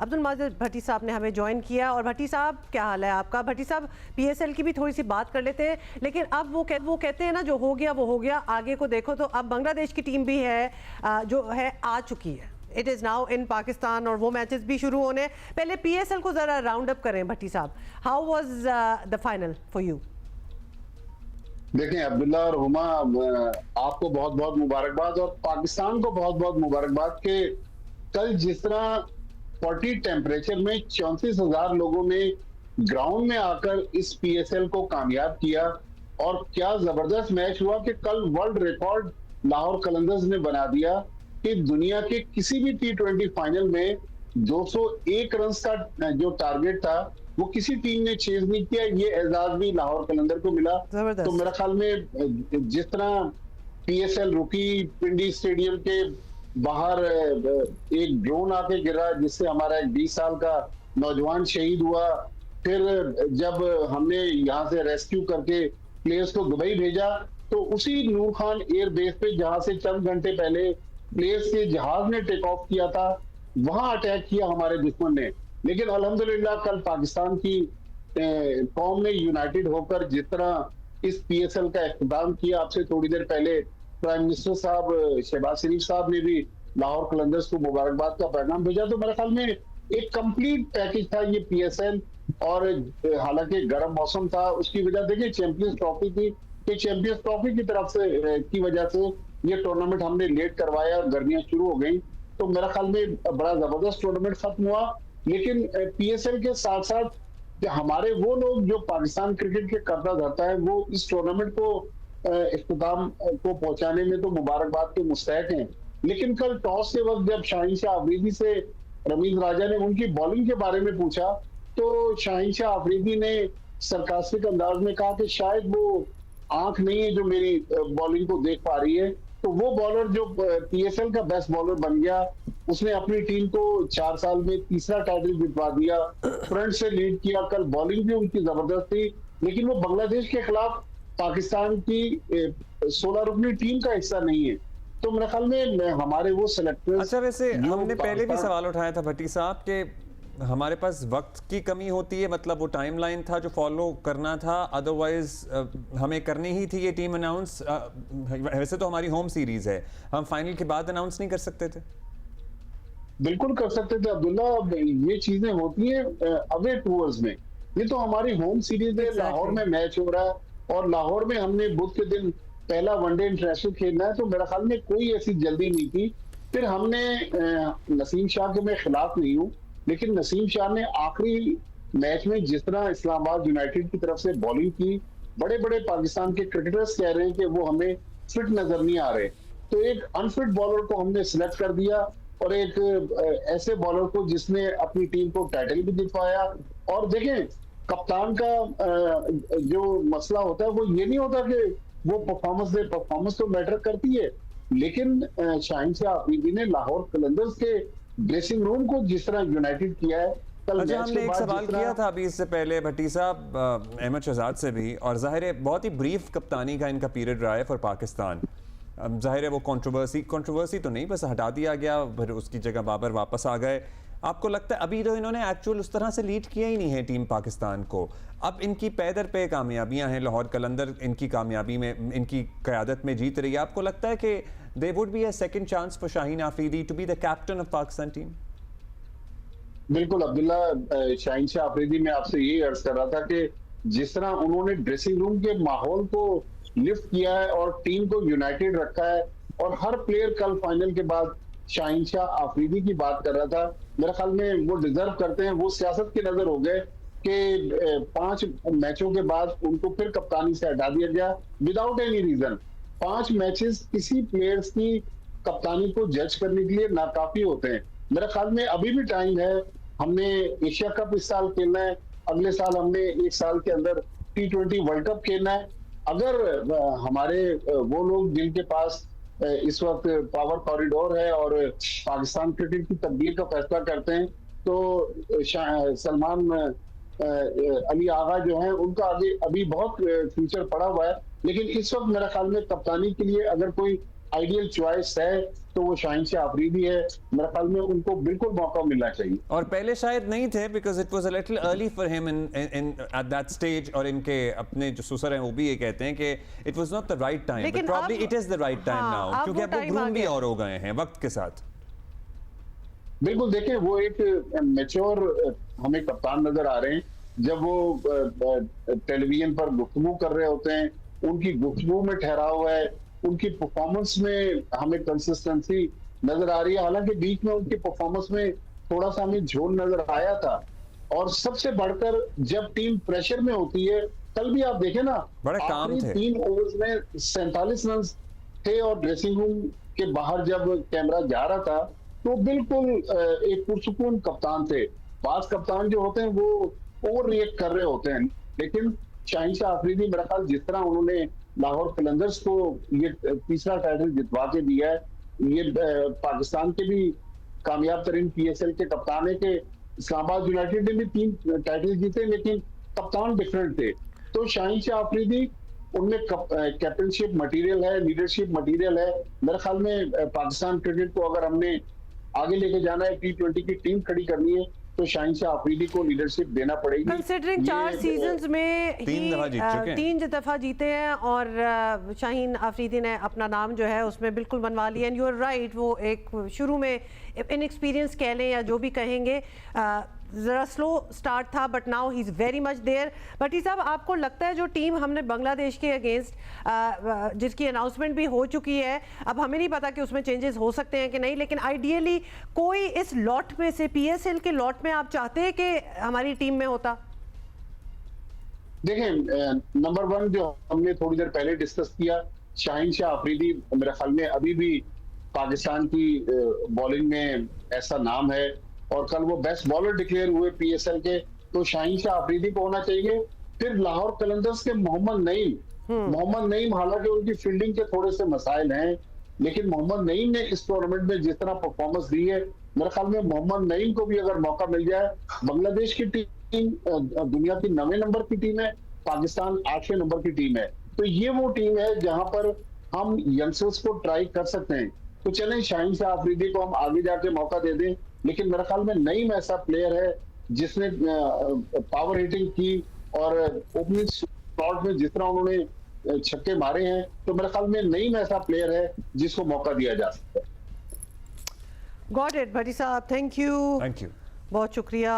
अब्दुल माजिद भट्टी साहब ने हमें ज्वाइन किया। और भट्टी साहब, क्या हाल है आपका? भट्टी साहब, पीएसएल की भी थोड़ी सी बात कर लेते हैं, लेकिन अब वो कहते हैं ना, जो हो गया वो हो गया, आगे को देखो। तो अब बांग्लादेश की टीम भी है जो है आ चुकी है, it is now in Pakistan, और वो मैचेस भी शुरू होने। पहले पीएसएल को ज़रा राउंड अप करें भट्टी साहब, how was the final for you? देखें अब्दुल्ला और हुमा, आपको बहुत बहुत मुबारकबाद और पाकिस्तान को बहुत बहुत मुबारकबाद कि कल जिस तरह 40 टेम्परेचर में 34,000 लोगों ने ग्राउंड में आकर इस पीएसएल को कामयाब किया। और क्या जबरदस्त मैच हुआ कि कल वर्ल्ड रिकॉर्ड लाहौर कलंदर्स ने बना दिया कि दुनिया के किसी भी T20 फाइनल में 201 रन का जो टारगेट था वो किसी टीम ने चेज नहीं किया। ये एजाज भी लाहौर कलंदर को मिला। तो मेरा ख्याल में जिस तरह पीएसएल रुकी पिंडी स्टेडियम के बाहर एक ड्रोन आके गिरा जिससे हमारा एक 20 साल का नौजवान शहीद हुआ, फिर जब हमने यहाँ से रेस्क्यू करके प्लेयर्स को दुबई भेजा तो उसी नूर खान एयर बेस पे जहां से चंद घंटे पहले प्लेयर्स के जहाज ने टेक ऑफ किया था, वहां अटैक किया हमारे दुश्मन ने। लेकिन अल्हम्दुलिल्लाह कल पाकिस्तान की कौम ने यूनाइटेड होकर जिस तरह इस पीएसएल का इख्तिताम किया, आपसे थोड़ी देर पहले प्राइम मिनिस्टर साहब शहबाज शरीफ साहब ने भी लाहौर कलंदर्स को मुबारकबाद का पैगाम भेजा। तो मेरे ख्याल में एक कंप्लीट पैकेज था ये पीएसएल। और हालांकि गर्म मौसम था, उसकी वजह देखिए चैंपियंस ट्रॉफी थी कि चैंपियंस ट्रॉफी की तरफ से की वजह से ये टूर्नामेंट हमने लेट करवाया और गर्मियां शुरू हो गई। तो मेरा ख्याल में बड़ा जबरदस्त टूर्नामेंट खत्म हुआ। लेकिन पीएसएल के साथ साथ हमारे वो लोग जो पाकिस्तान क्रिकेट के करता धरता है वो इस टूर्नामेंट को इख्तिताम को पहुंचाने में तो मुबारकबाद के मुस्तहक हैं। लेकिन कल टॉस के वक्त जब शाहीन शाह अफरीदी से रमीज राजा ने उनकी बॉलिंग के बारे में पूछा तो शाहीन शाह अफरीदी ने सरकास्टिक अंदाज में कहा कि शायद वो आंख नहीं है जो मेरी बॉलिंग को देख पा रही है। तो वो बॉलर जो पीएसएल का बेस्ट बॉलर बन गया, उसने अपनी टीम को 4 साल में तीसरा टाइटल जितवा दिया, फ्रंट से लीड किया। कल बॉलिंग भी उनकी जबरदस्त थी, लेकिन वो बांग्लादेश के खिलाफ पाकिस्तान की 16 रुकनी टीम का हिस्सा नहीं है। तो मेरे ख्याल में हमारे वो सिलेक्टर्स। अच्छा, वैसे हमने पहले भी सवाल उठाया था भट्टी साहब के हमारे पास वक्त की कमी होती है, मतलब वो टाइमलाइन था जो फॉलो करना था, अदरवाइज हमें करनी ही थी ये टीम अनाउंस। वैसे तो हमारी होम सीरीज है, हम फाइनल के बाद अनाउंस नहीं कर सकते थे? बिल्कुल कर सकते थे अब्दुल्ला, ये चीजें होती हैं अवे टूर्स में। ये तो हमारी होम सीरीज है, लाहौर में मैच हो रहा है और लाहौर में हमने बुध के दिन पहला वनडे इंटरनेशनल खेलना है। तो मेरे ख्याल में कोई ऐसी जल्दी नहीं थी। फिर हमने नसीम शाह के मैं खिलाफ नहीं हूँ, लेकिन नसीम शाह ने आखिरी मैच में जिस तरह इस्लामाबाद यूनाइटेड की तरफ से बॉलिंग की, बड़े बड़े पाकिस्तान के क्रिकेटर्स कह रहे हैं कि वो हमें फिट नजर नहीं आ रहे। तो एक अनफिट बॉलर को हमने सिलेक्ट कर दिया और एक ऐसे बॉलर को जिसने अपनी टीम को टाइटल भी जितवाया। और देखें कप्तान का जो मसला होता है वो ये नहीं होता कि वो परफॉर्मेंस दे, परफॉर्मेंस तो मैटर करती है, लेकिन शाहीन शाह अफरीदी ने लाहौर कलंदर्स के ड्रेसिंग रूम को जिस तरह यूनाइटेड किया है। अच्छा, हमने एक सवाल किया था अभी इससे पहले भट्टी साहब अहमद शहजाद से भी, और जाहिर है बहुत ही ब्रीफ कप्तानी का इनका पीरियड रहा है फॉर पाकिस्तान। जाहिर है वो कंट्रोवर्सी तो नहीं, बस हटा दिया गया, फिर उसकी जगह बाबर वापस आ गए। आपको लगता है अभी तो इन्होंने एक्चुअल उस तरह से लीड किया ही नहीं है टीम पाकिस्तान को, अब इनकी पैदर पे कामयाबियां हैं, लाहौर कलंदर इनकी कामयाबी में, इनकी क़यादत में जीत रही है। आपको लगता है कि they would be a second chance for Shaheen Afridi to be the captain of Pakistan team? बिल्कुल अब्दुल्ला, शाहीन शाह अफरीदी में आपसे यही अर्ज कर रहा था कि जिस तरह उन्होंने ड्रेसिंग रूम के माहौल को लिफ्ट किया है और टीम को यूनाइटेड रखा है, और हर प्लेयर कल फाइनल के बाद शाहीन शाह अफरीदी की बात कर रहा था। मेरे ख्याल में वो डिजर्व करते हैं। वो सियासत के नजर हो गए कि 5 मैचों के बाद उनको फिर कप्तानी से हटा दिया गया विदाउट एनी रीजन। 5 मैचेस किसी प्लेयर्स की कप्तानी को जज करने के लिए नाकाफी होते हैं। मेरे ख्याल में अभी भी टाइम है। हमने एशिया कप इस साल खेलना है, अगले साल हमने 1 साल के अंदर T20 वर्ल्ड कप खेलना है। अगर हमारे वो लोग जिनके पास इस वक्त पावर कॉरिडोर है और पाकिस्तान क्रिकेट की तब्दील का फैसला करते हैं, तो सलमान अली आगा जो हैं उनका आगे अभी बहुत फ्यूचर पड़ा हुआ है। लेकिन इस वक्त मेरे ख्याल में कप्तानी के लिए अगर कोई आइडियल चॉइस है तो वो शाहीन शाह अफरीदी है। मेरे ख्याल में उनको बिल्कुल मौका मिलना चाहिए। और पहले शायद नहीं थे because it was a little early for him in at that stage, और इनके अपने जो सुसर हैं वो भी ये कहते हैं कि it was not the right time, but लेकिन प्रॉब्ली अब- it is the right time हाँ, नाउ, अब क्योंकि वो अब वो time आ ग्रूम भी गया। और हो गए हैं वक्त के साथ। बिल्कुल, देखिए वो एक मैच्योर हमें कप्तान नजर आ रहे हैं। जब वो टेलीविजन पर गुफ्तगू कर रहे होते हैं, उनकी गुफ्तगू में ठहराव है, उनकी परफॉर्मेंस में हमें कंसिस्टेंसी नजर आ रही है। हालांकि बीच में उनकी परफॉर्मेंस में थोड़ा सा हमें झोल नजर आया था। और सबसे बढ़कर जब टीम प्रेशर में होती है, कल भी आप देखें ना, बड़े काम आखिरी थे। 3 ओवर्स में 47 रन थे और ड्रेसिंग रूम के बाहर जब कैमरा जा रहा था तो बिल्कुल एक पुरसुकून कप्तान थे। बास कप्तान जो होते हैं वो ओवर रिएक्ट कर रहे होते हैं, लेकिन शाहीन शाह अफरीदी मेरा ख्याल जिस तरह उन्होंने लाहौर कलंदर्स को ये तीसरा टाइटल जितवा के दिया है, ये पाकिस्तान के भी कामयाब तरीन PSL के कप्तान है कि इस्लामाबाद यूनाइटेड ने भी 3 टाइटल जीते लेकिन कप्तान डिफरेंट थे। तो शाहीन शाह अफरीदी उनमें कैप्टनशिप मटेरियल है, लीडरशिप मटेरियल है। मेरे ख्याल में पाकिस्तान क्रिकेट को अगर हमने आगे लेके जाना है, T20 की टीम खड़ी करनी है, तो शाहीन शाह अफरीदी को लीडरशिप देना पड़ेगी। कंसिडरिंग 4 सीजन्स में ही 3 दफा जीत चुके हैं। 3 दफा जीते हैं और शाहीन अफरीदी ने अपना नाम जो है उसमें बिल्कुल बनवा लिया। एंड यू आर राइट, वो एक शुरू में इनएक्सपीरियंस कह लें या जो भी कहेंगे, ज़रा स्लो स्टार्ट था, but now he is very much there. Bhatti साहब, आपको लगता है जो टीम हमने बांग्लादेश के अगेंस्ट जिसकी अनाउंसमेंट भी हो चुकी है, अब हमें नहीं पता कि उसमें चेंजेस हो सकते हैं कि नहीं, लेकिन आइडियली कोई इस लॉट में से, PSL के लॉट में आप चाहते हैं कि हमारी टीम में होता? देखें, नंबर 1 जो हमने थोड़ी देर पहले डिस्कस किया, शाहीन शाह अफरीदी मेरे ख्याल में अभी भी पाकिस्तान की बॉलिंग में ऐसा नाम है, और कल वो बेस्ट बॉलर डिक्लेयर हुए PSL के, तो शाहीन शाह अफरीदी को होना चाहिए। फिर लाहौर कलंदर्स के मोहम्मद नईम, हालांकि उनकी फील्डिंग के थोड़े से मसाइल हैं, लेकिन मोहम्मद नईम ने इस टूर्नामेंट में जिस तरह परफॉर्मेंस दी है, मेरे ख्याल में मोहम्मद नईम को भी अगर मौका मिल जाए। बांग्लादेश की टीम दुनिया की 9वें नंबर की टीम है, पाकिस्तान 8वें नंबर की टीम है, तो ये वो टीम है जहां पर हम यंगस्टर्स को ट्राई कर सकते हैं। तो चलें, शाहीन शाह अफरीदी को हम आगे जाके मौका दे दें, लेकिन मेरे ख्याल में नईम ऐसा प्लेयर है जिसने पावर हिटिंग की और ओपनिंग स्लॉट में जिस तरह उन्होंने छक्के मारे हैं, तो मेरे ख्याल में नईम ऐसा प्लेयर है जिसको मौका दिया जा सकता है। गॉट इट भट्टी साहब, थैंक यू, थैंक यू, बहुत शुक्रिया।